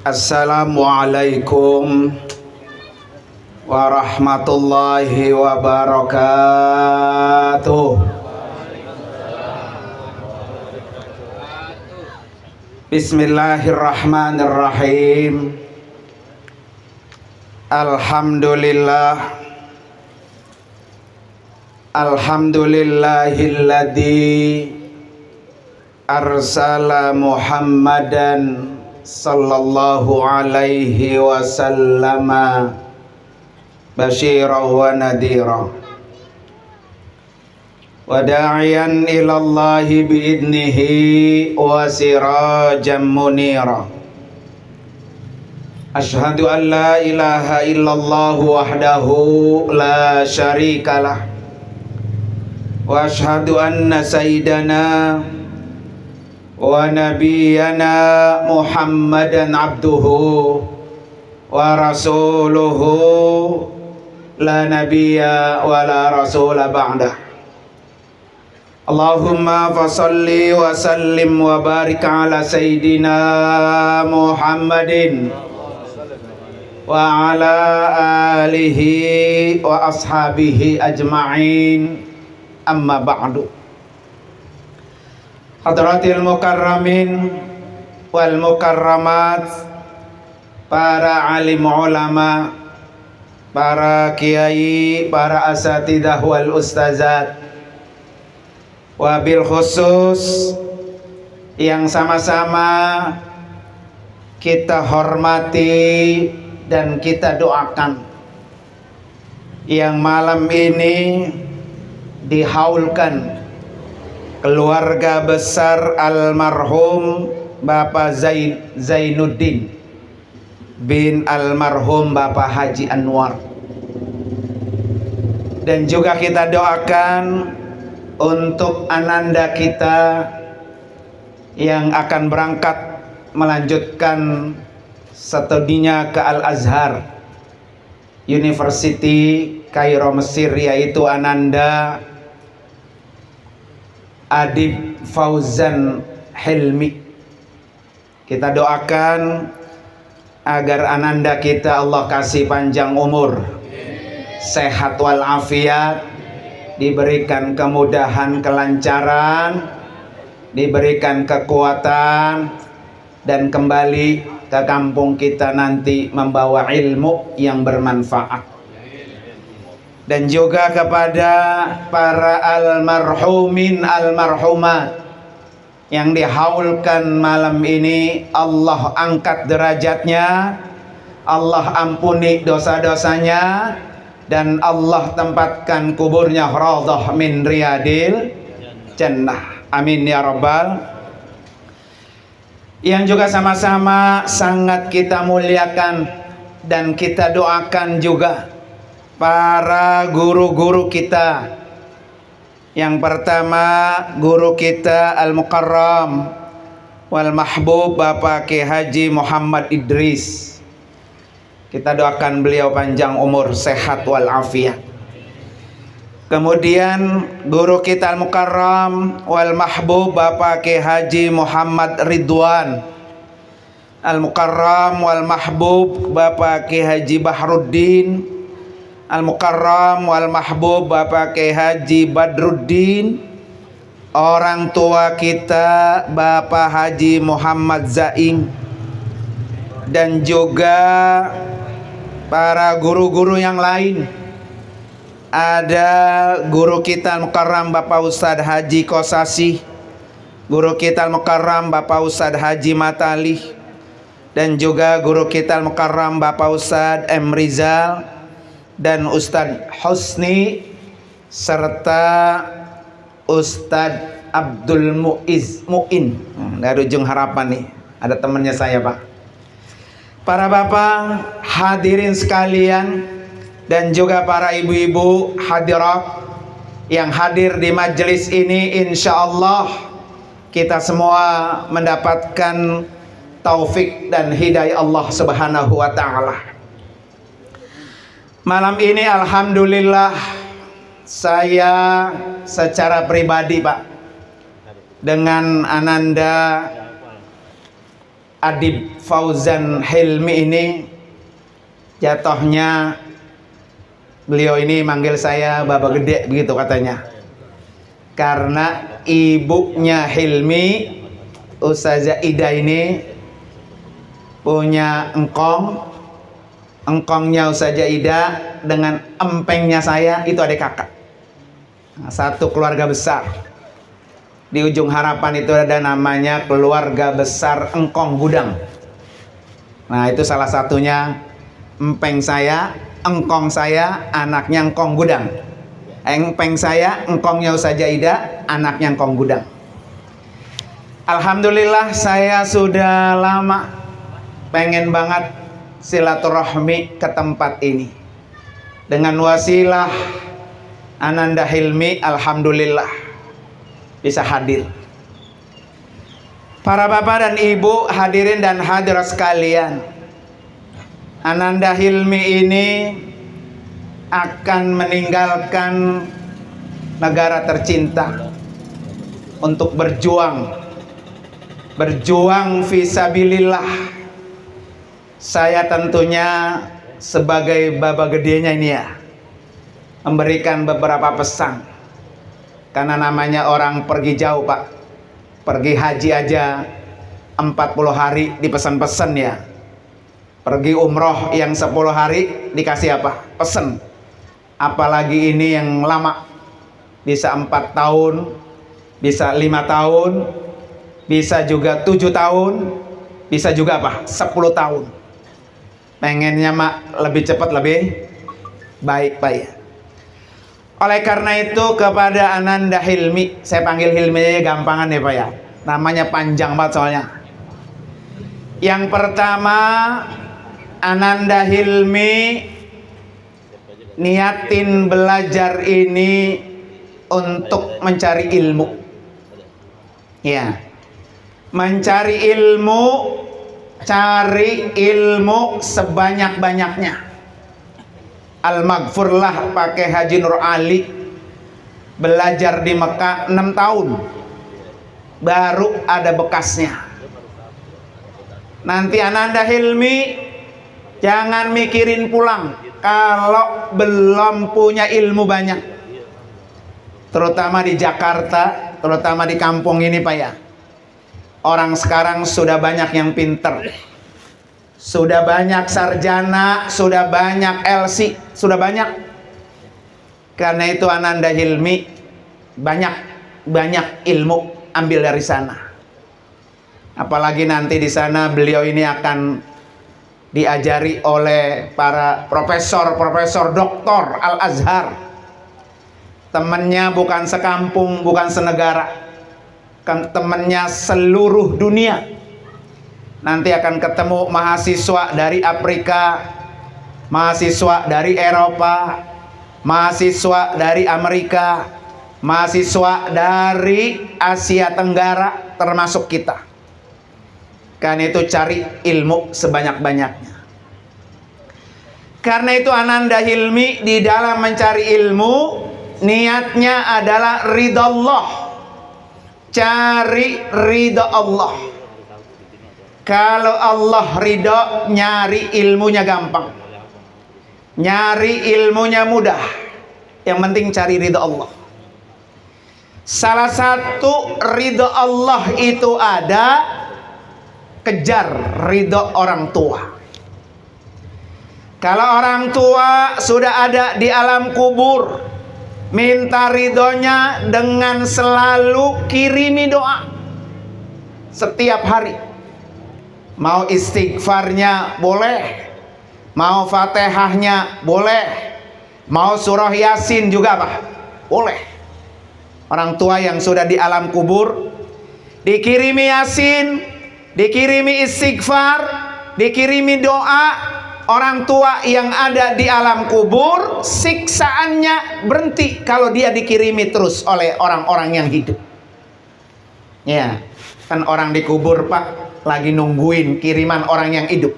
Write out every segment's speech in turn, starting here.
Assalamualaikum warahmatullahi wabarakatuh. Bismillahirrahmanirrahim. Alhamdulillahilladzi arsala Muhammadan sallallahu alaihi wasallama basyiran wa nadhira wa da'iyan ilallahi biidnihi wa sirajan munira. Asyhadu an la ilaha illallah wahdahu la syarikalah wa asyhadu anna sayyidana wa nabiyyana Muhammadan abduhu wa rasuluhu la nabiyya wa la rasula ba'dah. Allahumma fasalli wa sallim wa barik ala sayyidina Muhammadin wa ala alihi wa ashabihi ajma'in, amma ba'du. Hadratil mukarramin wal mukarramat, para alim ulama, para kiai, para asatidah wal ustazat, wabil khusus yang sama-sama kita hormati dan kita doakan, yang malam ini dihaulkan keluarga besar almarhum Bapak Zainuddin bin almarhum Bapak Haji Anwar, dan juga kita doakan untuk ananda kita yang akan berangkat melanjutkan studinya ke Al-Azhar University Kairo Mesir, yaitu ananda Adib Fauzan Hilmi. Kita doakan agar ananda kita Allah kasih panjang umur, sehat walafiat, diberikan kemudahan, kelancaran, diberikan kekuatan, dan kembali ke kampung kita nanti membawa ilmu yang bermanfaat. Dan juga kepada para almarhumin almarhumat yang dihaulkan malam ini, Allah angkat derajatnya, Allah ampuni dosa-dosanya, dan Allah tempatkan kuburnya raudhah min riyadil jannah. Amin ya rabbal. Yang juga sama-sama sangat kita muliakan dan kita doakan juga para guru-guru kita. Yang pertama, guru kita Al-Mukarram wal Mahbub Bapak Kiai Haji Muhammad Idris. Kita doakan beliau panjang umur, sehat walafiat. Kemudian guru kita Al-Mukarram wal Mahbub Bapak Kiai Haji Muhammad Ridwan. Al-Mukarram wal Mahbub Bapak Kiai Haji Bahruddin. Al-Mukarram wal Mahbub Bapak Kiai Haji Badruddin. Orang tua kita Bapak Haji Muhammad Zaing, dan juga para guru-guru yang lain. Ada guru kita Al-Mukarram Bapak Ustadz Haji Kosasi, guru kita Al-Mukarram Bapak Ustadz Haji Matali, dan juga guru kita Al-Mukarram Bapak Ustadz M. Rizal dan Ustadz Husni, serta Ustadz Abdul Mu'in dari Ujung Harapan nih, ada temannya saya Pak. Para bapak hadirin sekalian, dan juga para ibu-ibu hadirat yang hadir di majelis ini, insya Allah kita semua mendapatkan taufik dan hidayah Allah Subhanahu wa Ta'ala. Malam ini alhamdulillah saya secara pribadi Pak, dengan ananda Adib Fauzan Hilmi ini jatuhnya beliau ini manggil saya Baba Gede begitu katanya, karena ibunya Hilmi, Ustazah Ida ini punya engkongnya Ustazah Ida dengan empengnya saya itu adik kakak. Nah, satu keluarga besar. Di ujung harapan itu ada namanya keluarga besar Engkong Gudang. Nah itu salah satunya empeng saya, engkong saya, anaknya Engkong Gudang. Empeng saya, engkongnya Ustazah Ida, anaknya Engkong Gudang. Alhamdulillah saya sudah lama pengen banget silaturahmi ke tempat ini. Dengan wasilah Ananda Hilmi, alhamdulillah bisa hadir. Para bapak dan ibu, hadirin dan hadirat sekalian, Ananda Hilmi ini akan meninggalkan negara tercinta untuk berjuang fisabilillah. Saya tentunya sebagai baba gedenya ini ya, memberikan beberapa pesan, karena namanya orang pergi jauh pak, pergi haji aja 40 hari dipesan-pesan ya, pergi umroh yang 10 hari dikasih apa? Pesen. Apalagi ini yang lama, bisa 4 tahun, bisa 5 tahun, bisa juga 7 tahun, bisa juga apa? 10 tahun. Pengennya mak lebih cepat lebih baik pak ya. Oleh karena itu kepada Ananda Hilmi, saya panggil Hilmi aja gampangan ya Pak ya, namanya panjang banget soalnya. Yang pertama, Ananda Hilmi niatin belajar ini untuk mencari ilmu. Ya, mencari ilmu, cari ilmu sebanyak-banyaknya. Al-Maghfurlah pakai Haji Nur Ali belajar di Mekah 6 tahun baru ada bekasnya. Nanti Ananda Hilmi jangan mikirin pulang kalau belum punya ilmu banyak, terutama di Jakarta, terutama di kampung ini Pak ya. Orang sekarang sudah banyak yang pinter, sudah banyak sarjana, sudah banyak LC, sudah banyak. Karena itu Ananda Hilmi banyak ilmu ambil dari sana. Apalagi nanti di sana beliau ini akan diajari oleh para profesor doktor Al-Azhar. Temannya bukan sekampung, bukan senegara, kan temannya seluruh dunia. Nanti akan ketemu mahasiswa dari Afrika, mahasiswa dari Eropa, mahasiswa dari Amerika, mahasiswa dari Asia Tenggara, termasuk kita. Karena itu cari ilmu sebanyak-banyaknya. Karena itu Ananda Hilmi di dalam mencari ilmu, niatnya adalah ridha Allah. Cari ridha Allah. Kalau Allah ridho, nyari ilmunya gampang, nyari ilmunya mudah. Yang penting cari ridho Allah. Salah satu ridho Allah itu ada kejar ridho orang tua. Kalau orang tua sudah ada di alam kubur, minta ridhonya dengan selalu kirimi doa setiap hari. Mau istighfarnya boleh, mau fatihahnya boleh, mau surah yasin juga apa? Boleh. Orang tua yang sudah di alam kubur dikirimi yasin, dikirimi istighfar, dikirimi doa. Orang tua yang ada di alam kubur siksaannya berhenti kalau dia dikirimi terus oleh orang-orang yang hidup. Ya, kan orang dikubur Pak lagi nungguin kiriman orang yang hidup.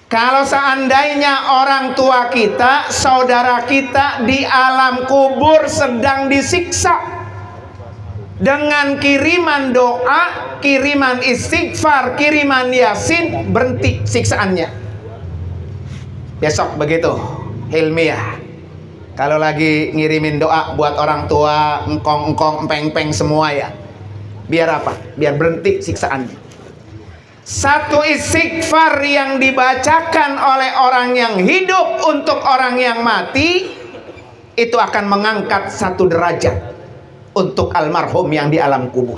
Kalau seandainya orang tua kita, saudara kita di alam kubur sedang disiksa, dengan kiriman doa, kiriman istighfar, kiriman yasin, berhenti siksaannya. Besok begitu Hilmi ya, kalau lagi ngirimin doa buat orang tua, engkong-engkong, empeng-empeng semua ya, biar apa? Biar berhenti siksaannya. Satu istighfar yang dibacakan oleh orang yang hidup untuk orang yang mati, itu akan mengangkat satu derajat untuk almarhum yang di alam kubur.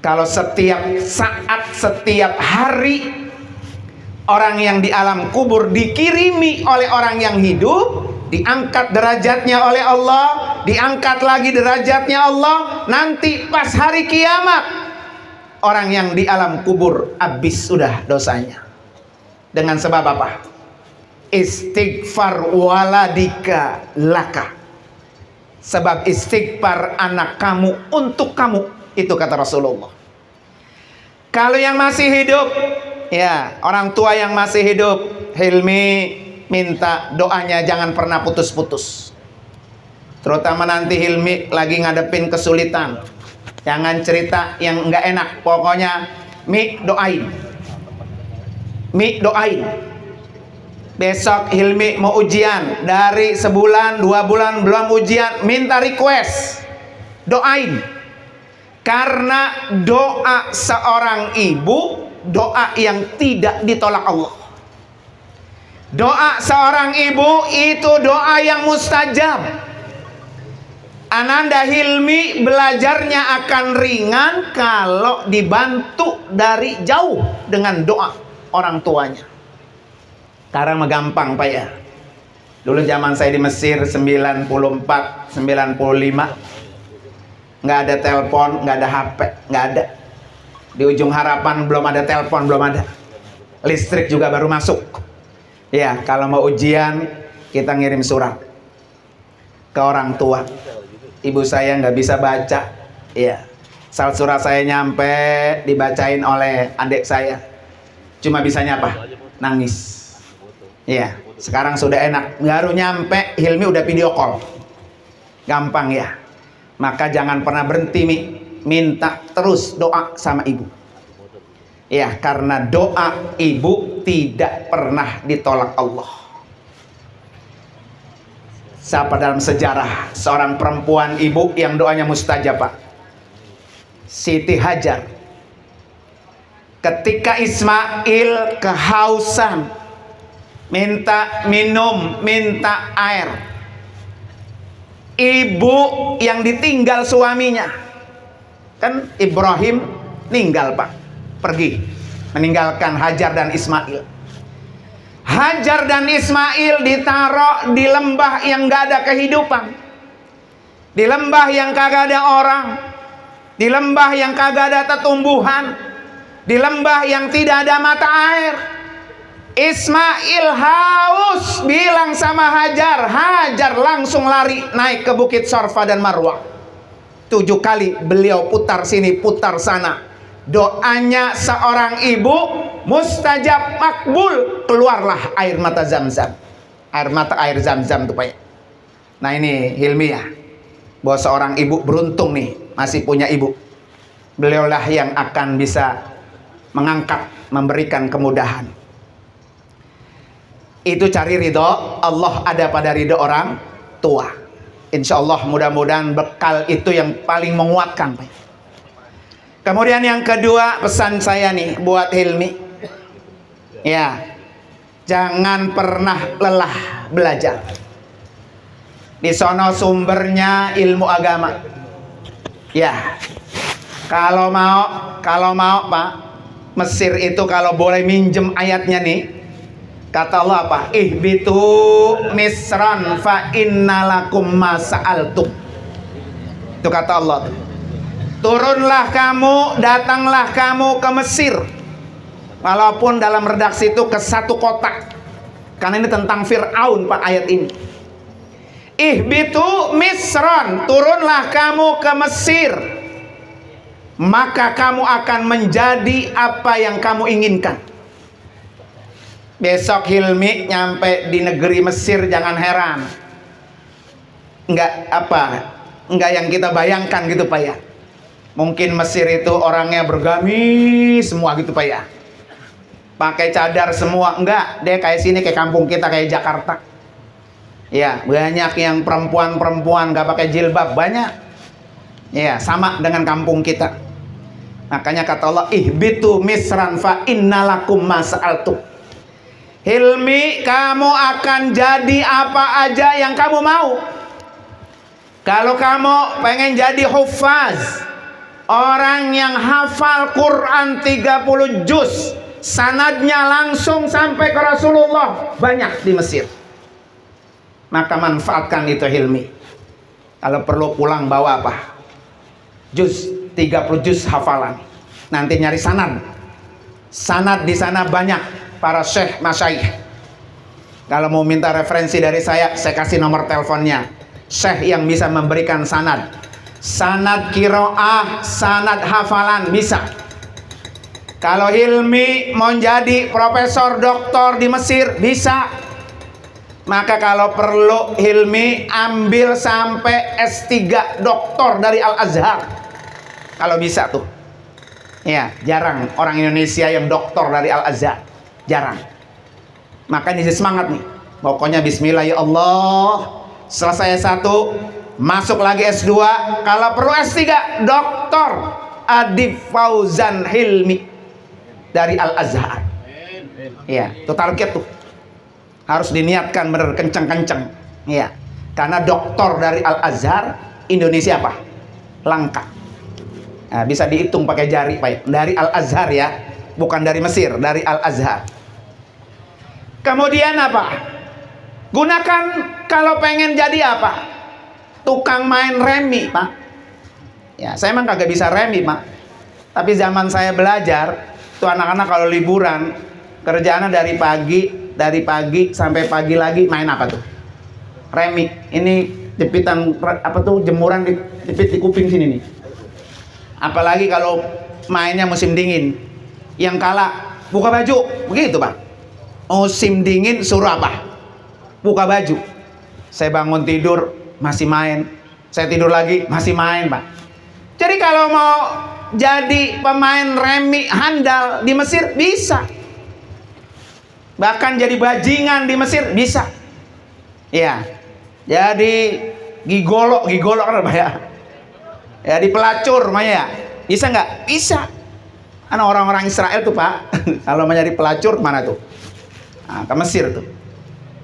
Kalau setiap saat, setiap hari orang yang di alam kubur dikirimi oleh orang yang hidup, diangkat derajatnya oleh Allah, diangkat lagi derajatnya Allah. Nanti pas hari kiamat, orang yang di alam kubur habis sudah dosanya. Dengan sebab apa? Istighfar waladika laka. Sebab istighfar anak kamu untuk kamu, itu kata Rasulullah. Kalau yang masih hidup, ya orang tua yang masih hidup, Hilmi minta doanya jangan pernah putus-putus. Terutama nanti Hilmi lagi ngadepin kesulitan, jangan cerita yang nggak enak. Pokoknya Mi doain, Mi doain. Besok Hilmi mau ujian, dari sebulan, 2 bulan belum ujian, minta request, doain. Karena doa seorang ibu, doa yang tidak ditolak Allah. Doa seorang ibu itu doa yang mustajab. Ananda Hilmi belajarnya akan ringan kalau dibantu dari jauh dengan doa orang tuanya. Sekarang mah gampang Pak ya. Dulu zaman saya di Mesir 94, 95, nggak ada telepon, nggak ada HP, nggak ada. Di ujung harapan belum ada telepon, belum ada. Listrik juga baru masuk. Ya, kalau mau ujian kita ngirim surat ke orang tua. Ibu saya nggak bisa baca. Ya, surat saya nyampe dibacain oleh adik saya. Cuma bisanya apa? Nangis. Ya, sekarang sudah enak. Baru nyampe Hilmi udah video call. Gampang ya. Maka jangan pernah berhenti minta terus doa sama ibu. Ya, karena doa ibu tidak pernah ditolak Allah. Siapa dalam sejarah seorang perempuan ibu yang doanya mustajab Pak? Siti Hajar. Ketika Ismail kehausan, minta minum, minta air, ibu yang ditinggal suaminya, kan Ibrahim ninggal Pak, pergi meninggalkan Hajar dan Ismail. Hajar dan Ismail ditaruh di lembah yang gak ada kehidupan, di lembah yang kagak ada orang, di lembah yang kagak ada tetumbuhan, di lembah yang tidak ada mata air. Ismail haus, bilang sama Hajar. Hajar langsung lari naik ke Bukit Sorfa dan Marwah. 7 kali beliau putar sini putar sana. Doanya seorang ibu mustajab makbul. Keluarlah air mata Zam-Zam. Air Zam-Zam tuh Pak. Nah ini Hilmi ya, bahwa seorang ibu beruntung nih masih punya ibu. Beliaulah yang akan bisa mengangkat, memberikan kemudahan. Itu cari ridho Allah, ada pada ridho orang tua. Insya Allah mudah-mudahan bekal itu yang paling menguatkan. Kemudian yang kedua, pesan saya nih buat Hilmi, ya, jangan pernah lelah belajar. Di sono sumbernya ilmu agama. Ya, kalau mau Pak, Mesir itu kalau boleh minjem ayatnya nih. Kata Allah apa? Ihbitu misran fa innalakum masa'altum. Itu kata Allah. Turunlah kamu, datanglah kamu ke Mesir. Walaupun dalam redaksi itu ke satu kota. Karena ini tentang Fir'aun Pak ayat ini. Ihbitu misran, turunlah kamu ke Mesir. Maka kamu akan menjadi apa yang kamu inginkan. Besok Hilmi nyampe di negeri Mesir, jangan heran. Enggak apa, Enggak yang kita bayangkan gitu Pak ya. Mungkin Mesir itu orangnya bergamis semua gitu Pak ya. Pakai cadar semua. Enggak, dia kayak sini, kayak kampung kita, kayak Jakarta. Ya, banyak yang perempuan-perempuan gak pakai jilbab, banyak. Ya, sama dengan kampung kita. Makanya kata Allah, ihbitu misran fa innalakum mas'altu. Hilmi, kamu akan jadi apa aja yang kamu mau. Kalau kamu pengen jadi hufaz, orang yang hafal Quran 30 juz, sanadnya langsung sampai ke Rasulullah, banyak di Mesir. Maka manfaatkan itu hilmi. Kalau perlu pulang bawa apa? Juz, 30 juz hafalan. Nanti nyari sanad. Sanad di sana banyak para syekh masyayikh. Kalau mau minta referensi dari saya kasih nomor teleponnya. Syekh yang bisa memberikan sanad. Sanad qiraah, sanad hafalan bisa. Kalau hilmi mau jadi profesor doktor di Mesir bisa. Maka kalau perlu hilmi ambil sampai S3 doktor dari Al-Azhar. Kalau bisa tuh. Ya, jarang orang Indonesia yang doktor dari Al-Azhar. Jarang. Makanya jadi semangat nih. Pokoknya bismillah ya Allah. Selesai S1, masuk lagi S2, kalau perlu S3, Dr. Adib Fauzan Hilmi dari Al-Azhar. Ya, itu target tuh. Harus diniatkan bener kenceng-kenceng. Ya, karena doktor dari Al-Azhar Indonesia apa? Langka. Nah, bisa dihitung pakai jari, Pak. Dari Al-Azhar ya, bukan dari Mesir, dari Al-Azhar. Kemudian apa? Gunakan kalau pengen jadi apa? Tukang main remi, Pak. Ya, saya emang kagak bisa remi, Pak. Tapi zaman saya belajar, tuh anak-anak kalau liburan, kerjaannya dari pagi sampai pagi lagi main apa tuh? Remi. Ini jepitan apa tuh, jemuran dijepit di kuping sini nih. Apalagi kalau mainnya musim dingin. Yang kalah buka baju, begitu, Pak. Musim dingin suruh apa? Buka baju. Saya bangun tidur masih main, saya tidur lagi masih main, Pak. Jadi kalau mau jadi pemain remi handal di Mesir bisa. Bahkan jadi bajingan di Mesir bisa. Ya. Jadi gigolo kan apa ya? Ya di pelacur ya. Bisa nggak? Bisa. Karena orang-orang Israel tuh, Pak, kalau mau jadi pelacur mana tuh? Nah, ke Mesir tuh.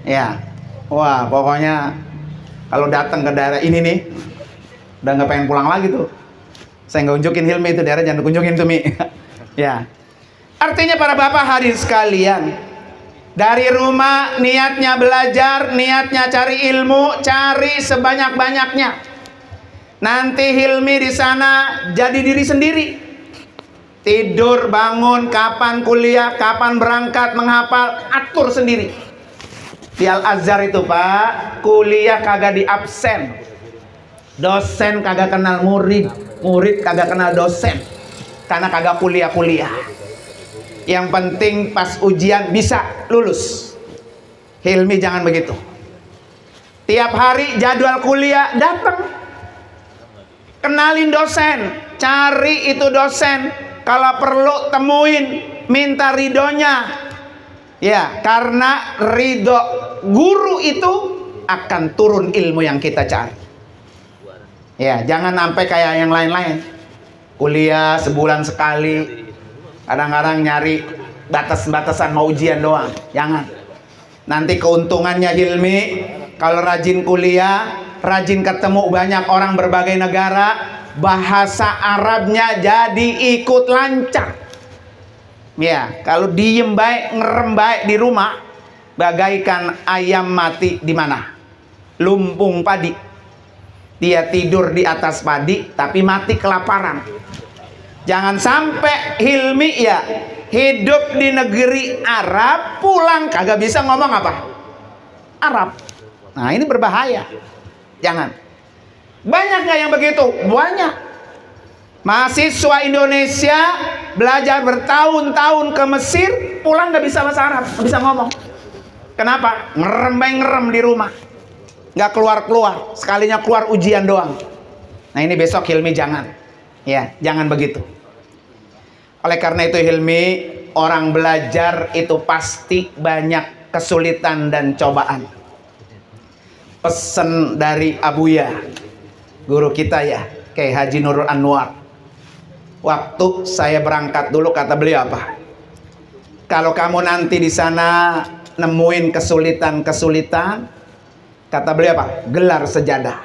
Ya. Wah, pokoknya kalau datang ke daerah ini nih, udah nggak pengen pulang lagi tuh. Saya nggak unjukin Hilmi itu daerah, jangan dikunjungin tuh, Mi. Ya. Artinya para bapak hadirin sekalian, dari rumah niatnya belajar, niatnya cari ilmu, cari sebanyak-banyaknya. Nanti Hilmi di sana jadi diri sendiri. Tidur, bangun, kapan kuliah, kapan berangkat, menghafal, atur sendiri. Di Al-Azhar itu, Pak, kuliah kagak di absen. Dosen kagak kenal murid, murid kagak kenal dosen. Karena kagak kuliah-kuliah. Yang penting pas ujian bisa lulus. Hilmi jangan begitu. Tiap hari jadwal kuliah datang. Kenalin dosen, cari itu dosen. Kalau perlu temuin, minta ridonya. Ya, karena ridho guru itu akan turun ilmu yang kita cari. Ya, jangan sampai kayak yang lain-lain. Kuliah sebulan sekali, kadang-kadang nyari batas-batasan mau ujian doang. Jangan. Nanti keuntungannya Hilmi, kalau rajin kuliah, rajin ketemu banyak orang berbagai negara, bahasa Arabnya jadi ikut lancar. Ya, kalau diem baik, ngerem baik di rumah, bagaikan ayam mati di mana? Lumpung padi. Dia tidur di atas padi, tapi mati kelaparan. Jangan sampai Hilmi ya hidup di negeri Arab, pulang kagak bisa ngomong apa? Arab. Nah, ini berbahaya. Jangan. Banyak nggak yang begitu? Banyak. Mahasiswa Indonesia belajar bertahun-tahun ke Mesir, pulang nggak bisa bahasa Arab, nggak bisa ngomong. Kenapa? Ngerem di rumah, nggak keluar-keluar. Sekalinya keluar ujian doang. Nah ini besok Hilmi jangan, ya jangan begitu. Oleh karena itu Hilmi, orang belajar itu pasti banyak kesulitan dan cobaan. Pesan dari Abuya, guru kita ya, Kiai Haji Nurul Anwar. Waktu saya berangkat dulu kata beliau apa? Kalau kamu nanti di sana nemuin kesulitan-kesulitan, kata beliau apa? Gelar sejadah.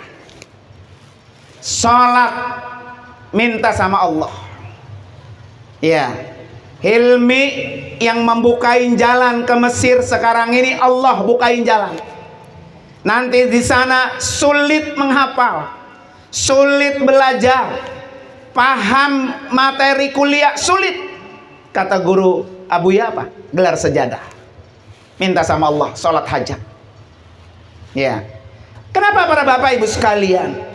Sholat minta sama Allah. Ya, Hilmi yang membukain jalan ke Mesir sekarang ini Allah bukain jalan. Nanti di sana sulit menghafal, sulit belajar, paham materi kuliah sulit. Kata guru Abuya apa? Gelar sejadah. Minta sama Allah, sholat hajat. Ya. Kenapa para bapak ibu sekalian?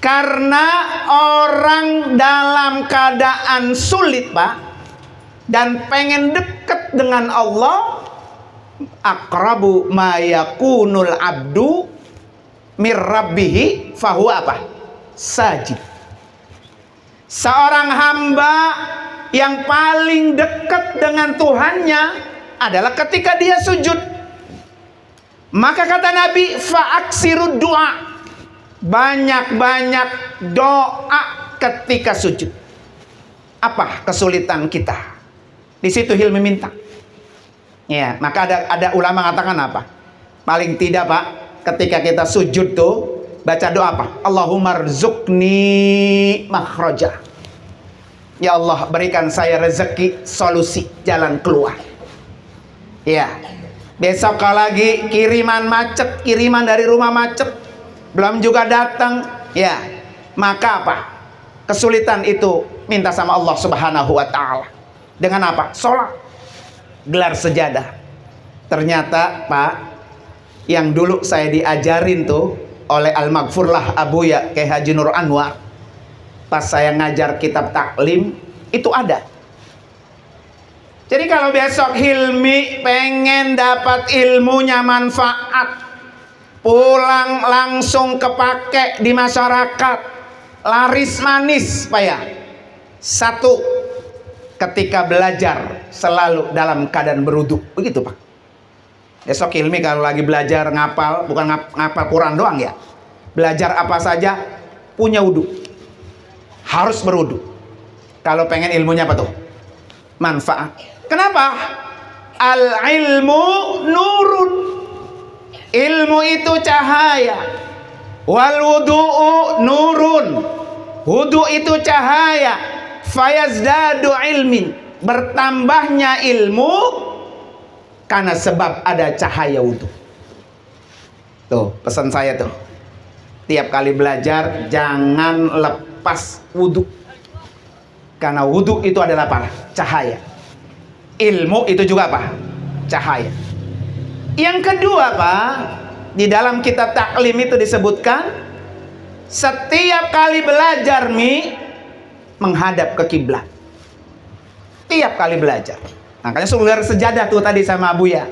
Karena orang dalam keadaan sulit pak, dan pengen dekat dengan Allah, aqrabu ma yakunul abdu mir rabbihi fahuwa apa? Sajid. Seorang hamba yang paling dekat dengan Tuhannya adalah ketika dia sujud. Maka kata Nabi, fa'aksirud doa, banyak-banyak doa ketika sujud. Apa kesulitan kita? Di situ Hilmi minta. Ya, maka ada ulama mengatakan apa? Paling tidak pak, ketika kita sujud tuh baca doa apa? Allahumma rzuqni makhraja. Ya Allah, berikan saya rezeki, solusi, jalan keluar. Ya. Besok kalau lagi kiriman macet, kiriman dari rumah macet, belum juga datang, ya. Maka apa? Kesulitan itu minta sama Allah Subhanahu wa taala. Dengan apa? Sholat. Gelar sejadah. Ternyata Pak, yang dulu saya diajarin tuh oleh Al-Maghfurlah Abuya Kiai Haji Nur Anwar, pas saya ngajar kitab taklim itu ada. Jadi kalau besok Hilmi pengen dapat ilmunya manfaat, pulang langsung kepake di masyarakat, laris manis Pak ya. Satu, ketika belajar selalu dalam keadaan berwudu. Begitu Pak. Besok Hilmi kalau lagi belajar ngapal, bukan ngapal Quran doang ya, belajar apa saja punya wudu, harus berwudu. Kalau pengen ilmunya apa tuh? Manfaat. Kenapa? Al-ilmu nurun. Ilmu itu cahaya. Wal wudu'u nurun. Wudu itu cahaya. Fayazdadu ilmin. Bertambahnya ilmu karena sebab ada cahaya wudu. Tuh, pesan saya tuh. Tiap kali belajar jangan lepas wudu. Karena wudu itu adalah apa? Cahaya. Ilmu itu juga apa? Cahaya. Yang kedua Pak, di dalam kitab taklim itu disebutkan setiap kali belajar menghadap ke kiblat. Tiap kali belajar. Makanya gelar sejadah tuh tadi sama Abuya.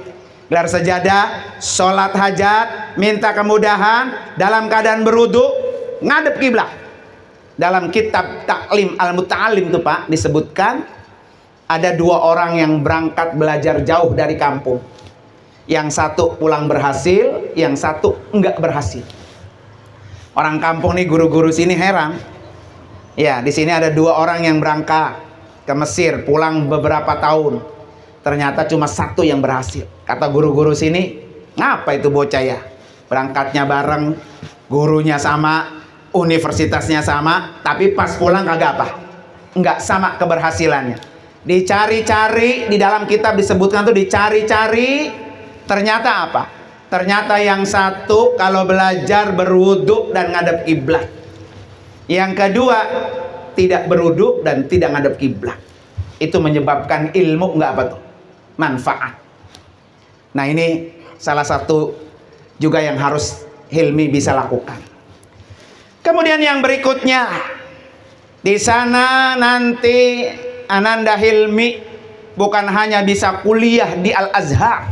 Gelar sejadah, sholat hajat, minta kemudahan, dalam keadaan berwudu, ngadep kiblat. Dalam kitab taklim Al-Muta'alim tuh Pak disebutkan ada dua orang yang berangkat belajar jauh dari kampung. Yang satu pulang berhasil, yang satu enggak berhasil. Orang kampung nih, guru-guru sini heran. Ya, di sini ada dua orang yang berangkat ke Mesir, pulang beberapa tahun. Ternyata cuma satu yang berhasil. Kata guru-guru sini, ngapa itu bocah ya? Berangkatnya bareng, gurunya sama, universitasnya sama, tapi pas pulang kagak apa? Enggak sama keberhasilannya. Dicari-cari, di dalam kitab disebutkan tuh dicari-cari, ternyata apa? Ternyata yang satu kalau belajar berwudu dan ngadep kiblat. Yang kedua tidak berwudu dan tidak ngadep kiblat. Itu menyebabkan ilmu enggak apa tuh? Manfaat. Nah ini salah satu juga yang harus Hilmi bisa lakukan. Kemudian yang berikutnya, di sana nanti Ananda Hilmi bukan hanya bisa kuliah di Al-Azhar,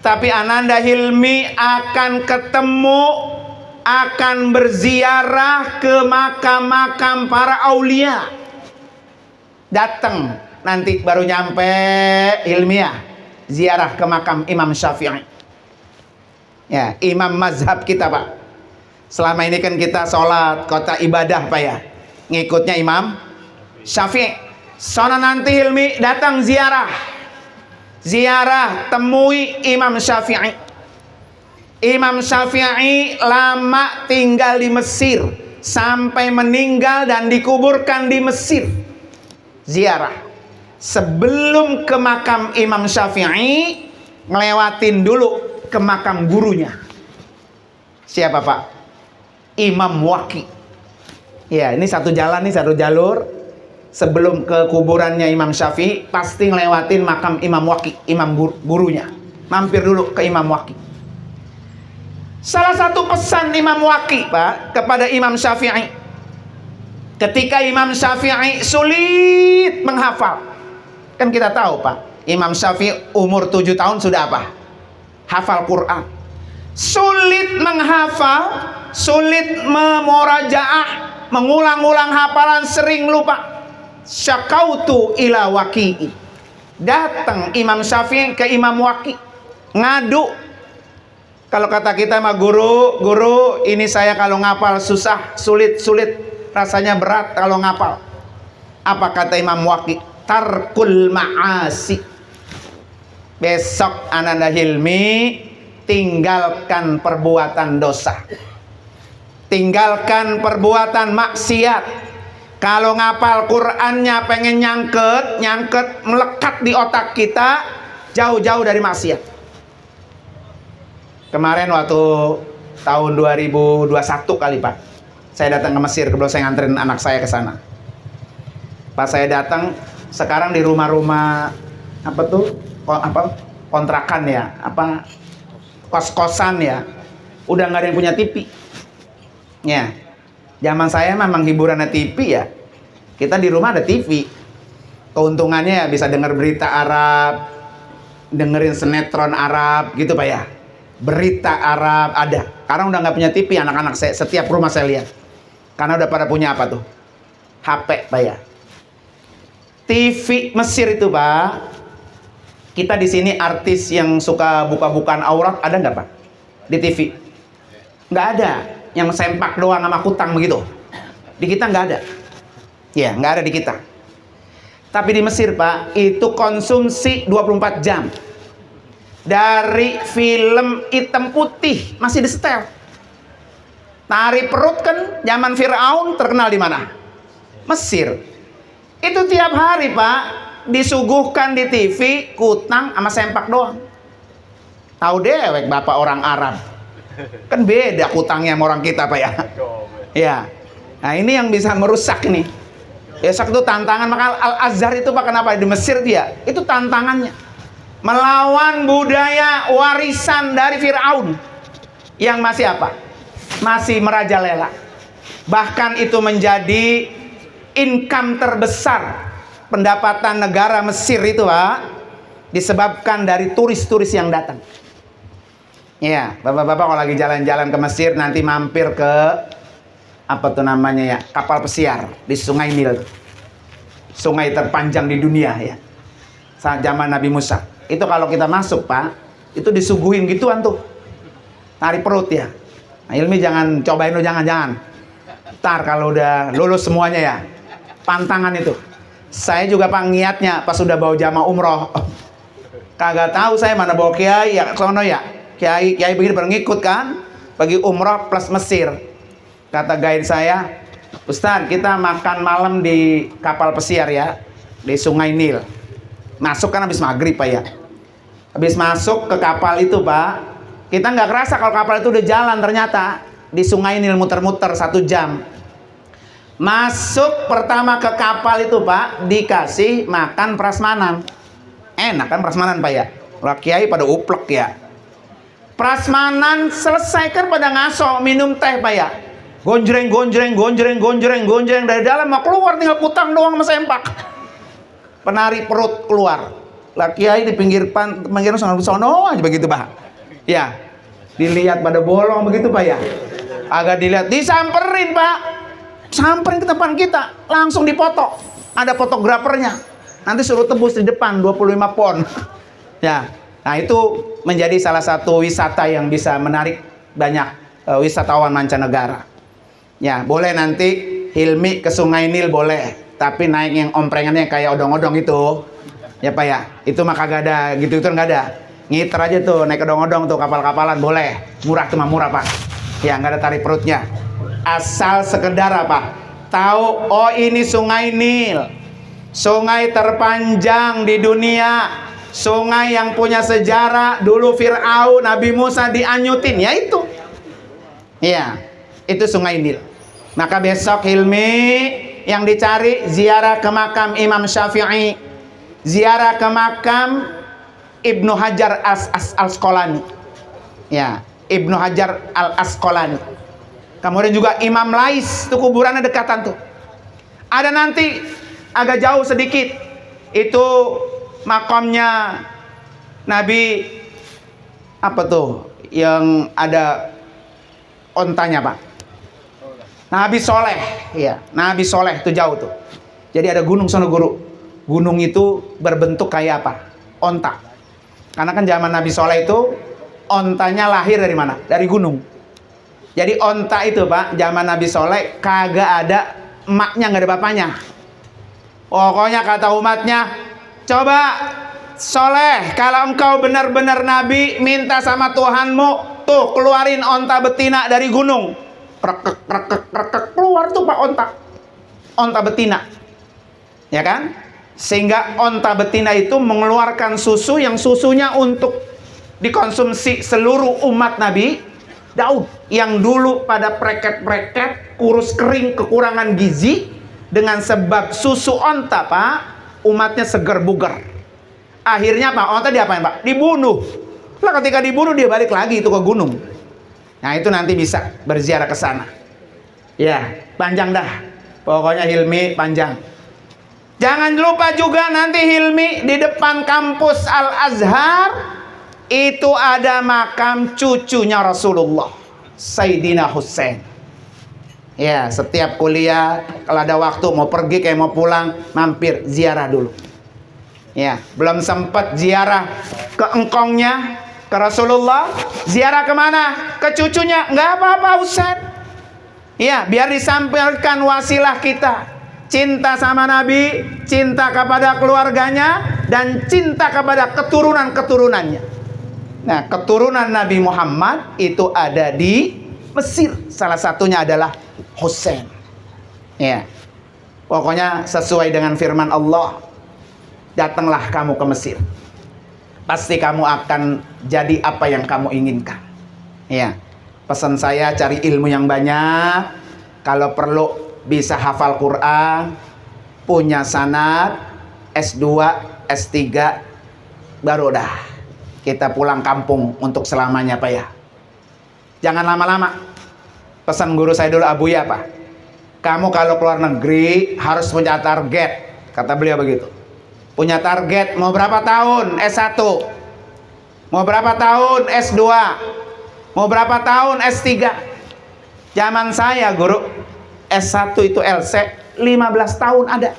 tapi Ananda Hilmi akan ketemu akan berziarah ke makam-makam para aulia. Datang nanti baru nyampe ilmiah ziarah ke makam Imam Syafi'i. Ya, imam mazhab kita, Pak. Selama ini kan kita sholat kota ibadah, Pak, ya, ngikutnya Imam Syafi'i. Sono nanti Hilmi datang ziarah temui Imam Syafi'i. Imam Syafi'i lama tinggal di Mesir sampai meninggal dan dikuburkan di Mesir. Ziarah sebelum ke makam Imam Syafi'i, ngelewatin dulu ke makam gurunya. Siapa, Pak? Imam Waqi. Ya, ini satu jalan nih, satu jalur. Sebelum ke kuburannya Imam Syafi'i, pasti ngelewatin makam Imam Waqi, imam gurunya. Mampir dulu ke Imam Waqi. Salah satu pesan Imam Waqi, Pak, kepada Imam Syafi'i, ketika Imam Syafi'i sulit menghafal. Kan kita tahu, Pak, Imam Syafi'i umur 7 tahun sudah apa? Hafal Quran. Sulit menghafal, sulit memorajaah, mengulang-ulang hafalan, sering lupa. Syakautu ila Waqi'i. Datang Imam Syafi'i ke Imam Waqi, ngadu. Kalau kata kita mah, guru, ini saya kalau ngapal susah, sulit, rasanya berat kalau ngapal. Apa kata Imam Waqi? Tarkul ma'asi. Besok Ananda Hilmi tinggalkan perbuatan dosa, tinggalkan perbuatan maksiat. Kalau ngapal Qur'annya pengen nyangket, melekat di otak kita, jauh-jauh dari maksiat. Kemarin waktu tahun 2021 kali, Pak, saya datang ke Mesir, kebetulan saya nganterin anak saya ke sana. Pas saya datang, sekarang di rumah-rumah kontrakan ya, kos-kosan ya, udah nggak ada yang punya TV. Ya, zaman saya memang hiburannya TV ya. Kita di rumah ada TV. Keuntungannya ya bisa denger berita Arab, dengerin sinetron Arab gitu, Pak, ya. Berita Arab ada. Sekarang udah nggak punya TV anak-anak saya. Setiap rumah saya lihat, karena udah pada punya apa tuh? HP, Pak, ya. TV Mesir itu, Pak. Kita di sini artis yang suka buka-bukaan aurat ada nggak, Pak? Di TV? Nggak ada. Yang sempak doang sama kutang begitu. Di kita nggak ada. Ya, nggak ada di kita. Tapi di Mesir, Pak, itu konsumsi 24 jam. Dari film hitam putih masih disetel. Tari perut kan zaman Firaun terkenal di mana? Mesir. Itu tiap hari, Pak, disuguhkan di TV kutang sama sempak doang. Tahu dewek Bapak orang Arab. Kan beda kutangnya sama orang kita, Pak, ya. Ya. Nah, ini yang bisa merusak nih. Besok itu tantangan, maka Al-Azhar itu, Pak, kenapa di Mesir dia? Itu tantangannya. Melawan budaya warisan dari Firaun yang masih apa? Masih merajalela. Bahkan itu menjadi income terbesar pendapatan negara Mesir itu, Pak, disebabkan dari turis-turis yang datang. Ya, Bapak-bapak kalau lagi jalan-jalan ke Mesir nanti mampir ke apa tuh namanya ya, kapal pesiar di Sungai Nil. Sungai terpanjang di dunia ya. Saat zaman Nabi Musa. Itu kalau kita masuk, Pak, itu disuguhin gituan tuh. Tarik perut ya. Nah, Ilmi jangan cobain lo, jangan. Ntar kalau udah lulus semuanya ya. Pantangan itu. Saya juga, Pak, ngiatnya pas sudah bawa jamaah umroh. Kagak tahu saya mana bawa kiai ya sono ya. Kiai begini berngikut kan, pergi umroh plus Mesir. Kata guide saya, Ustaz, kita makan malam di kapal pesiar ya, di Sungai Nil. Masuk kan habis maghrib, Pak, ya. Habis masuk ke kapal itu, Pak, kita nggak kerasa kalau kapal itu udah jalan, ternyata di Sungai Nil muter-muter 1 jam. Masuk pertama ke kapal itu, Pak, dikasih makan prasmanan. Enak kan prasmanan, Pak, ya. Lah kiai pada uplek ya. Prasmanan selesai kan pada ngaso minum teh, Pak, ya. Gonjreng dari dalam mau keluar tinggal kutang doang sama sempak. Penari perut keluar. Lah kiai di pinggir sono aja begitu, Pak. Ya. Dilihat pada bolong begitu, Pak, ya. agak dilihat, disamperin Pak, samperin ke depan kita, langsung dipoto, ada fotografernya, nanti suruh tebus di depan 25 pon. Ya, nah itu menjadi salah satu wisata yang bisa menarik banyak wisatawan mancanegara. Ya, boleh nanti Hilmi ke Sungai Nil boleh, tapi naik yang omprengannya kayak odong-odong itu, ya Pak ya, itu mah kagak ada, gitu itu nggak ada. Ngiter aja tuh, naik odong-odong tuh, kapal-kapalan boleh, murah, cuma murah Pak. Ya, nggak ada tarik perutnya. Asal sekedar apa? Tahu, oh ini Sungai Nil, sungai terpanjang di dunia, sungai yang punya sejarah. Dulu Fir'aun, Nabi Musa dianyutin, ya itu. Ya, itu Sungai Nil. Maka besok Hilmi yang dicari ziarah ke makam Imam Syafi'i, ziarah ke makam Ibnu Hajar Al-Asqalani. Ya, Ibnu Hajar Al-Asqalani. Kemudian juga Imam Lais, itu kuburannya dekatan tuh. Ada nanti agak jauh sedikit, itu makamnya Nabi apa tuh yang ada ontanya Pak? Nabi Soleh, ya, Nabi Soleh itu jauh tuh. Jadi ada gunung sono guru. Gunung itu berbentuk kayak apa? Onta. Karena kan zaman Nabi Soleh itu ontanya lahir dari mana? Dari gunung. Jadi onta itu Pak, zaman Nabi Soleh kagak ada emaknya, nggak ada bapaknya. Pokoknya kata umatnya, coba Soleh, kalau engkau benar-benar Nabi, minta sama Tuhanmu, tuh keluarin onta betina dari gunung. Rekek, rekek, rekek, keluar tuh Pak onta betina, ya kan? Sehingga onta betina itu mengeluarkan susu yang susunya untuk dikonsumsi seluruh umat Nabi Daud yang dulu pada preket-preket, kurus kering, kekurangan gizi. Dengan sebab susu onta Pak, umatnya seger bugar. Akhirnya Pak, onta diapain Pak? Dibunuh. Lah ketika dibunuh dia balik lagi itu ke gunung. Nah itu nanti bisa berziarah ke sana. Ya, panjang dah. Pokoknya Hilmi panjang. Jangan lupa juga nanti Hilmi di depan kampus Al-Azhar itu ada makam cucunya Rasulullah, Sayyidina Husain. Ya, setiap kuliah kalau ada waktu mau pergi kayak mau pulang, mampir ziarah dulu. Ya, belum sempat ziarah ke engkongnya, ke Rasulullah, ziarah kemana? Ke cucunya, nggak apa-apa Ustaz. Ya, biar disampaikan wasilah kita. Cinta sama Nabi, cinta kepada keluarganya, dan cinta kepada keturunan-keturunannya. Nah, keturunan Nabi Muhammad itu ada di Mesir. Salah satunya adalah Husain. Ya, pokoknya sesuai dengan firman Allah, datanglah kamu ke Mesir. Pasti kamu akan jadi apa yang kamu inginkan. Ya, pesan saya cari ilmu yang banyak. Kalau perlu bisa hafal Quran, punya sanad, S2, S3, baru dah kita pulang kampung untuk selamanya Pak ya. Jangan lama-lama. Pesan guru saya dulu Abuya Pak, kamu kalau keluar negeri harus punya target, kata beliau begitu. Punya target, mau berapa tahun S1, mau berapa tahun S2, mau berapa tahun S3. Zaman saya guru S1 itu LC 15 tahun ada.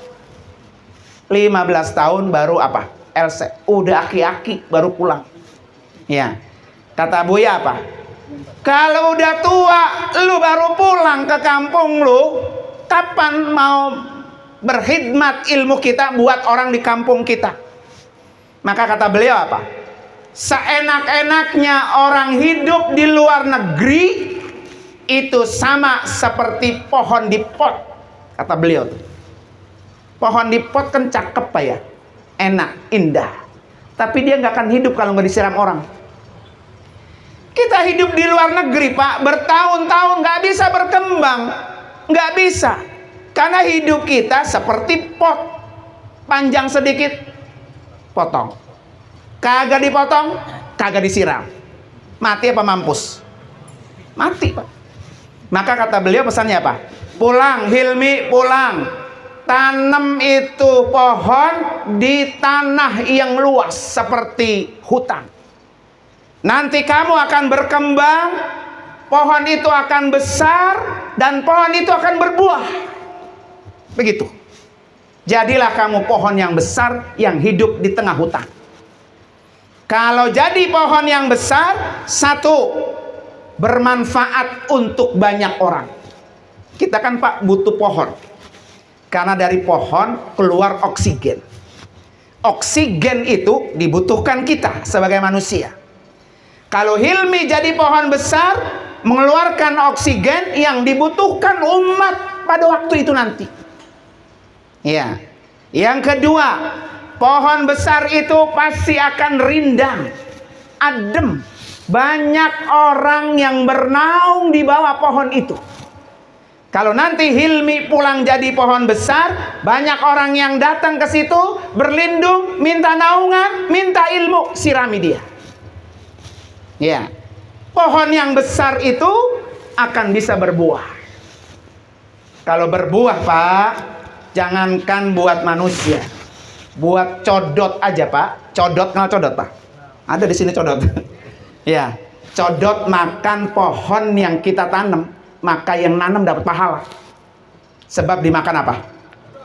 15 tahun baru apa? LC. Udah aki-aki baru pulang. Ya. Kata Buya apa? Kalau udah tua lu baru pulang ke kampung lu, kapan mau berkhidmat ilmu kita buat orang di kampung kita? Maka kata beliau apa? Seenak-enaknya orang hidup di luar negeri itu sama seperti pohon di pot, kata beliau. Pohon di pot kan cakep Pak ya, enak, indah, tapi dia nggak akan hidup kalau nggak disiram orang. Kita hidup di luar negeri Pak, bertahun-tahun nggak bisa berkembang, nggak bisa, karena hidup kita seperti pot, panjang sedikit, potong, kagak dipotong, kagak disiram, mati apa mampus? Mati Pak. Maka kata beliau pesannya apa? Pulang Hilmi, pulang. Tanam itu pohon di tanah yang luas seperti hutan. Nanti kamu akan berkembang, pohon itu akan besar dan pohon itu akan berbuah. Begitu. Jadilah kamu pohon yang besar yang hidup di tengah hutan. Kalau jadi pohon yang besar, satu, bermanfaat untuk banyak orang. Kita kan Pak butuh pohon, karena dari pohon keluar oksigen. Oksigen itu dibutuhkan kita sebagai manusia. Kalau Hilmi jadi pohon besar, mengeluarkan oksigen yang dibutuhkan umat pada waktu itu nanti. Ya. Yang kedua, pohon besar itu pasti akan rindang, adem. Banyak orang yang bernaung di bawah pohon itu. Kalau nanti Hilmi pulang jadi pohon besar, banyak orang yang datang ke situ, berlindung, minta naungan, minta ilmu, sirami dia. Ya. Pohon yang besar itu akan bisa berbuah. Kalau berbuah, Pak, jangankan buat manusia, buat codot aja, Pak. Codot, kenal codot, Pak? Ada di sini codot. Ya, codot makan pohon yang kita tanam, maka yang nanam dapat pahala. Sebab dimakan apa?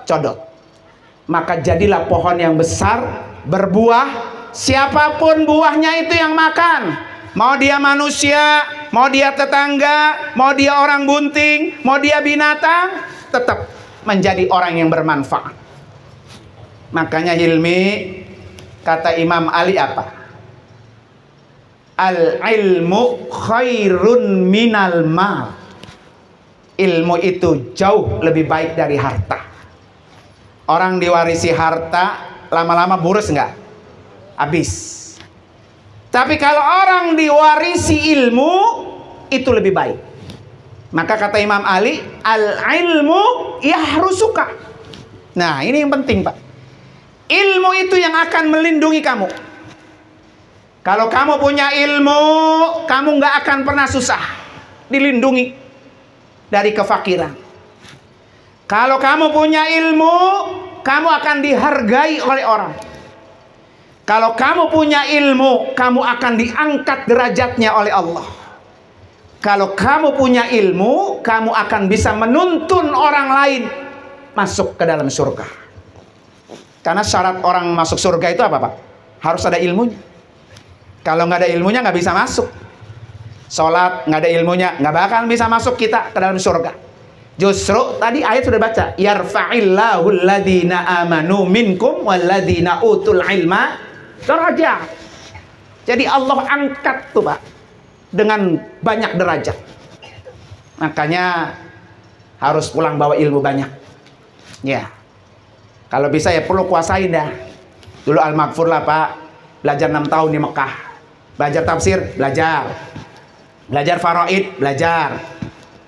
Codot. Maka jadilah pohon yang besar, berbuah. Siapapun buahnya itu yang makan. Mau dia manusia, mau dia tetangga, mau dia orang bunting, mau dia binatang, tetap menjadi orang yang bermanfaat. Makanya Hilmi, kata Imam Ali apa? Al-ilmu khairun minal mal. Ilmu itu jauh lebih baik dari harta. Orang diwarisi harta, lama-lama boros enggak? Habis. Tapi kalau orang diwarisi ilmu, itu lebih baik. Maka kata Imam Ali, al-ilmu yahrusuka. Nah, ini yang penting, Pak. Ilmu itu yang akan melindungi kamu. Kalau kamu punya ilmu, kamu nggak akan pernah susah, dilindungi dari kefakiran. Kalau kamu punya ilmu, kamu akan dihargai oleh orang. Kalau kamu punya ilmu, kamu akan diangkat derajatnya oleh Allah. Kalau kamu punya ilmu, kamu akan bisa menuntun orang lain masuk ke dalam surga. Karena syarat orang masuk surga itu apa, Pak? Harus ada ilmunya. Kalau nggak ada ilmunya, nggak bisa masuk. Sholat nggak ada ilmunya, nggak bakal bisa masuk kita ke dalam surga. Justru tadi ayat sudah baca, yarfa'illahu alladhina amanu minkum walladhina utul ilma derajat. Jadi Allah angkat tuh, Pak, dengan banyak derajat. Makanya harus pulang bawa ilmu banyak. Ya. Kalau bisa ya perlu kuasain dah. Dulu Al-Maghfur lah, Pak, belajar 6 tahun di Mekah. Belajar tafsir, belajar. Belajar faraid, belajar.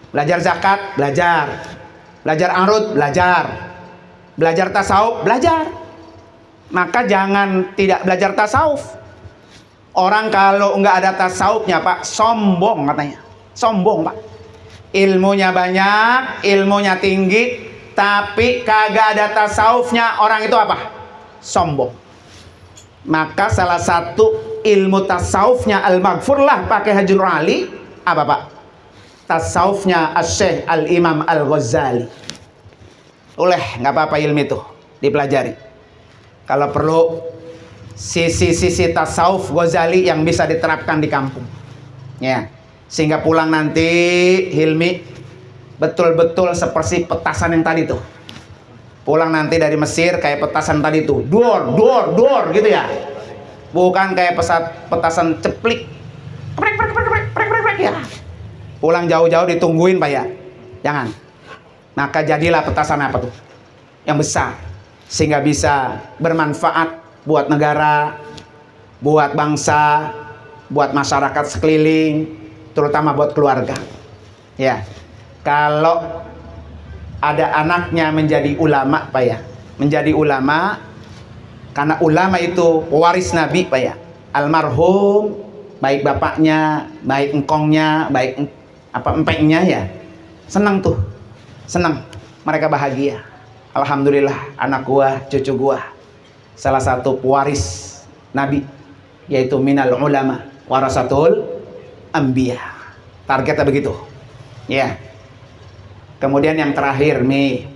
Belajar zakat, belajar. Belajar arud, belajar. Belajar tasawuf, belajar. Maka jangan tidak belajar tasawuf. Orang kalau nggak ada tasawufnya, Pak, sombong katanya. Sombong, Pak. Ilmunya banyak, ilmunya tinggi, tapi kagak ada tasawufnya, orang itu apa? Sombong. Maka salah satu ilmu tasawufnya Al-Maghfur lah pakai Hajjul Ali, apa, Pak? Tasawufnya Asy-Syaikh Al-Imam Al-Ghazali. Nggak apa-apa ilmu itu dipelajari. Kalau perlu sisi-sisi tasawuf Ghazali yang bisa diterapkan di kampung. Ya. Sehingga pulang nanti Hilmi betul-betul seperti petasan yang tadi tuh. Pulang nanti dari Mesir kayak petasan tadi tuh. Dor gitu ya. Bukan kayak petasan ceplik. Krek ya. Pulang jauh-jauh ditungguin, Pak, ya. Jangan. Maka jadilah petasan apa tuh? Yang besar. Sehingga bisa bermanfaat buat negara, buat bangsa, buat masyarakat sekeliling, terutama buat keluarga. Ya. Kalau ada anaknya menjadi ulama, Pak, ya. Menjadi ulama, karena ulama itu pewaris Nabi, Pak, ya. Almarhum, baik bapaknya, baik engkongnya, baik empeknya, ya. Senang tuh. Senang. Mereka bahagia. Alhamdulillah, anak gua, cucu gua salah satu pewaris Nabi, yaitu minal ulama warasatul anbiya. Targetnya begitu. Ya. Kemudian yang terakhir nih,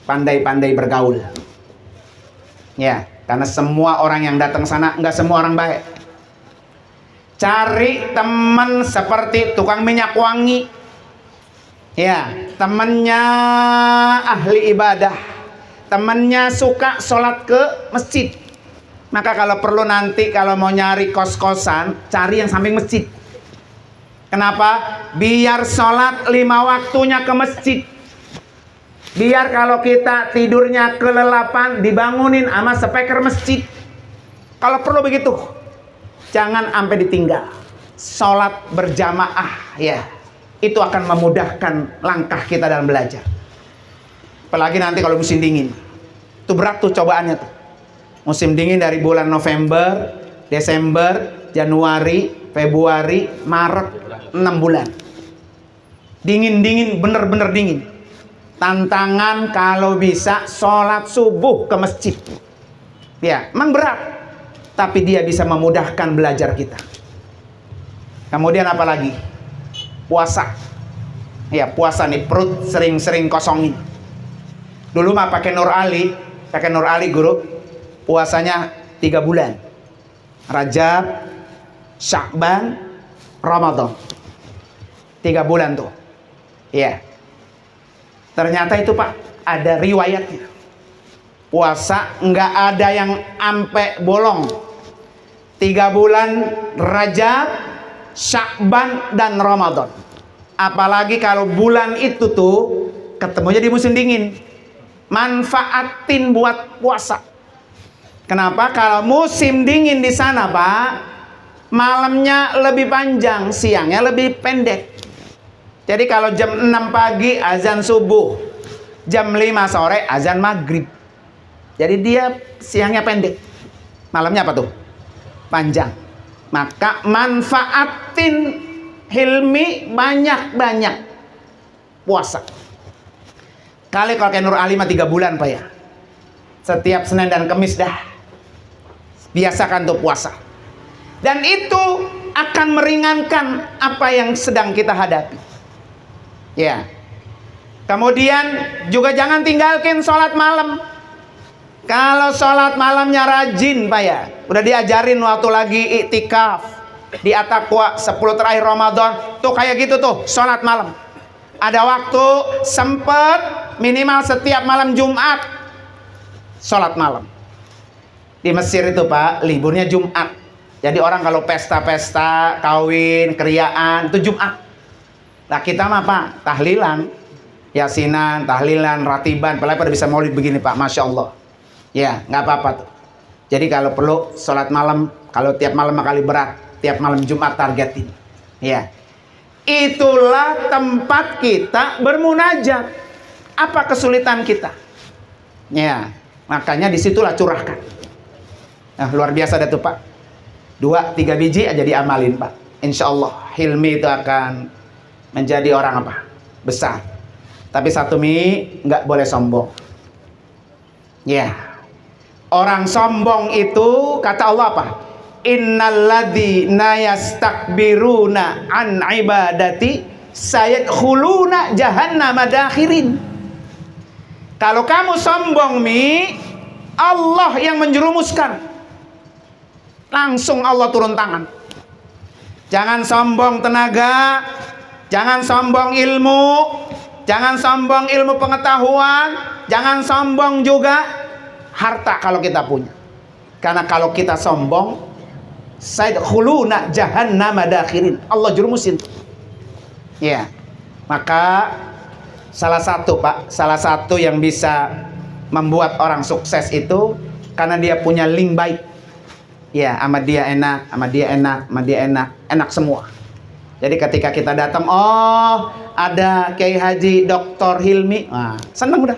pandai-pandai bergaul. Ya, karena semua orang yang datang sana nggak semua orang baik. Cari teman seperti tukang minyak wangi. Ya, temannya ahli ibadah. Temannya suka sholat ke masjid. Maka kalau perlu nanti kalau mau nyari kos-kosan, cari yang samping masjid. Kenapa? Biar sholat 5 waktunya ke masjid. Biar kalau kita tidurnya kelelapan, dibangunin sama speaker masjid. Kalau perlu begitu. Jangan sampai ditinggal. Sholat berjamaah, ya. Itu akan memudahkan langkah kita dalam belajar. Apalagi nanti kalau musim dingin. Itu berat tuh cobaannya tuh. Musim dingin dari bulan November, Desember, Januari, Februari, Maret, 6 bulan. Dingin-dingin, bener-bener dingin. Tantangan kalau bisa sholat subuh ke masjid. Ya, emang berat. Tapi dia bisa memudahkan belajar kita. Kemudian apa lagi? Puasa. Ya, puasa nih, perut sering-sering kosongin. Dulu mah pakai Nur Ali guru, puasanya 3 bulan. Rajab, Sya'ban, Ramadan. 3 bulan tuh. Iya. Ternyata itu Pak, ada riwayatnya. Puasa nggak ada yang ampe bolong. 3 bulan Rajab, Sya'ban, dan Ramadan. Apalagi kalau bulan itu tuh ketemunya di musim dingin. Manfaatin buat puasa. Kenapa? Kalau musim dingin di sana Pak, malamnya lebih panjang, siangnya lebih pendek. Jadi kalau jam 6 pagi azan subuh, jam 5 sore azan maghrib. Jadi dia siangnya pendek, malamnya apa tuh? Panjang. Maka manfaatin hilmi banyak-banyak puasa. Kali kalau kayak Nur Ali mah 3 bulan Pak ya. Setiap Senin dan Kamis dah. Biasakan tuh puasa. Dan itu akan meringankan apa yang sedang kita hadapi. Ya. Kemudian juga jangan tinggalkan sholat malam. Kalau sholat malamnya rajin Pak ya. Udah diajarin waktu lagi iktikaf di At-Taqwa 10 terakhir Ramadan. Tuh kayak gitu tuh sholat malam. Ada waktu sempet minimal setiap malam Jumat sholat malam. Di Mesir itu Pak, liburnya Jumat. Jadi orang kalau pesta-pesta, kawin, keriaan, itu Jumat. Nah kita mah Pak, tahlilan, yasinan, tahlilan, ratiban, apalagi pada bisa maulid begini Pak, Masya Allah. Ya, nggak apa-apa tuh. Jadi kalau perlu sholat malam, kalau tiap malam kali berat, tiap malam Jumat targetin. Ya, itulah tempat kita bermunajat. Apa kesulitan kita? Ya, makanya disitulah curahkan. Nah, luar biasa dah tuh Pak. 2-3 biji aja diamalin Pak. Insya Allah hilmi itu akan menjadi orang apa? Besar. Tapi satu nggak boleh sombong. Ya, orang sombong itu kata Allah apa? Innalladzina yastakbiruna an ibadati sayadkhuluna jahannama dakhirin. Kalau kamu sombong Allah yang menjerumuskan. Langsung Allah turun tangan. Jangan sombong tenaga, jangan sombong ilmu, jangan sombong ilmu pengetahuan, jangan sombong juga harta kalau kita punya. Karena kalau kita sombong, sayadkhuluna jahannama dakhirin. Allah jerumusin. Ya. Maka salah satu Pak, salah satu yang bisa membuat orang sukses itu karena dia punya link baik. Ya, sama dia enak, sama dia enak, sama dia enak, enak semua. Jadi ketika kita datang, oh ada Kiai Haji Dr. Hilmi, nah, senang udah.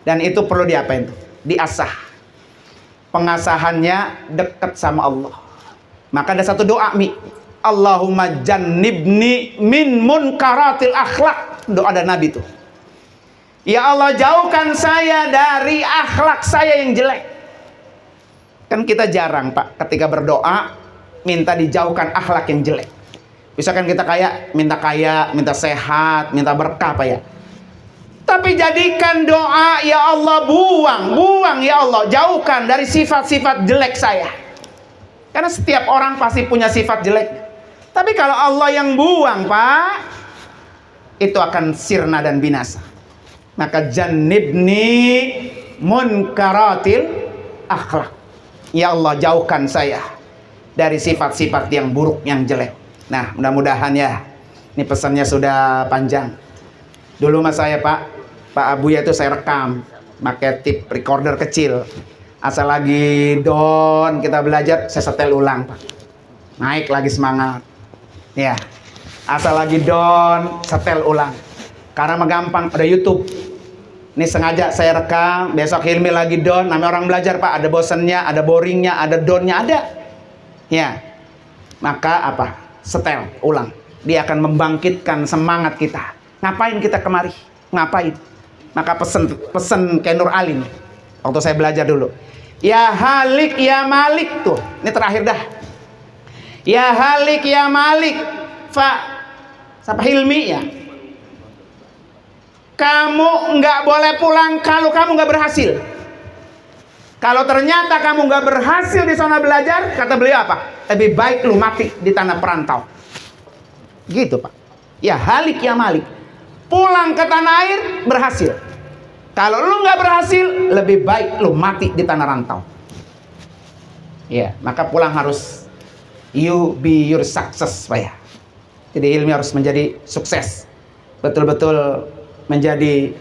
Dan itu perlu diapain tuh? Diasah. Pengasahannya dekat sama Allah. Maka ada satu doa Allahumma jannibni min munkaratil akhlak. Doa ada Nabi tuh. Ya Allah jauhkan saya dari akhlak saya yang jelek. Kan kita jarang Pak ketika berdoa minta dijauhkan akhlak yang jelek. Misalkan kita kaya, minta sehat, minta berkah Pak ya. Tapi jadikan doa, ya Allah, buang ya Allah, jauhkan dari sifat-sifat jelek saya. Karena setiap orang pasti punya sifat jelek. Tapi kalau Allah yang buang Pak, itu akan sirna dan binasa. Maka jannibni munkaratil akhlak. Ya Allah, jauhkan saya dari sifat-sifat yang buruk, yang jelek. Nah, mudah-mudahan ya. Ini pesannya sudah panjang. Dulu mas saya Pak Abuya itu saya rekam pakai tip recorder kecil. Asal lagi down kita belajar, saya setel ulang Pak. Naik lagi semangat. Ya. Asal lagi down, setel ulang. Karena gampang, ada YouTube. Ini sengaja saya rekam, besok Hilmi lagi down, namanya orang belajar Pak, ada bosennya, ada boringnya, ada downnya, ada. Ya. Maka apa? Setel ulang. Dia akan membangkitkan semangat kita. Ngapain kita kemari? Ngapain? Maka pesen kayak Nur Alim waktu saya belajar dulu. Ya Halik ya Malik tuh. Ini terakhir dah. Ya Halik ya Malik. Siapa Hilmi ya? Kamu nggak boleh pulang kalau kamu nggak berhasil. Kalau ternyata kamu nggak berhasil di sana belajar, kata beliau apa? Lebih baik lu mati di tanah perantau. Gitu Pak. Ya Halik ya Malik. Pulang ke tanah air berhasil. Kalau lu nggak berhasil, lebih baik lu mati di tanah rantau. Ya, maka pulang harus you be your success Pak ya. Jadi Hilmi harus menjadi sukses. Betul-betul menjadi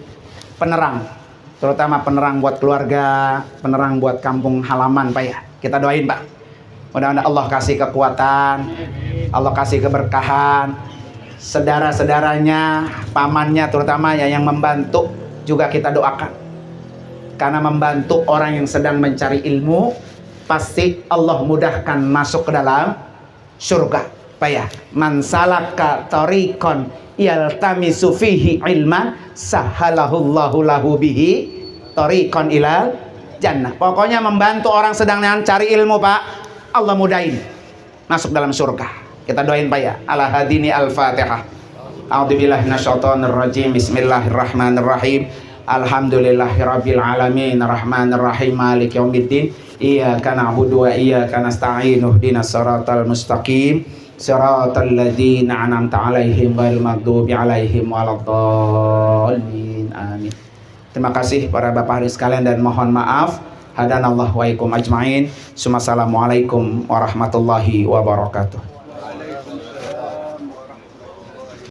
penerang. Terutama penerang buat keluarga, penerang buat kampung halaman Pak ya. Kita doain Pak. Mudah-mudahan Allah kasih kekuatan, Allah kasih keberkahan. Saudara-saudaranya, pamannya terutama ya yang membantu juga kita doakan. Karena membantu orang yang sedang mencari ilmu, pasti Allah mudahkan masuk ke dalam surga. Pak ya, man salaka tariqan yaltamisu fihi ilman sahalahullahu lahu bihi tariqan ilal jannah. Pokoknya membantu orang sedang mencari ilmu Pak, Allah mudahin masuk dalam surga. Kita doain Pak ya. Ala hadini al-Fatihah. A'udzubillahi minasyaitonir rajim. Bismillahirrahmanirrahim. Alhamdulillahirabbil alamin, arrahmanir rahim, maliki yaumiddin. Iyyaka na'budu wa iyyaka nasta'in. Ihdinas siratal mustaqim. Siratal ladzina an'amta 'alaihim ghairil maghdubi 'alaihim waladdallin. Amin. Terima kasih para Bapak Hari sekalian dan mohon maaf. Hadanallahu wa ikum ajmain. Assalamualaikum warahmatullahi wabarakatuh.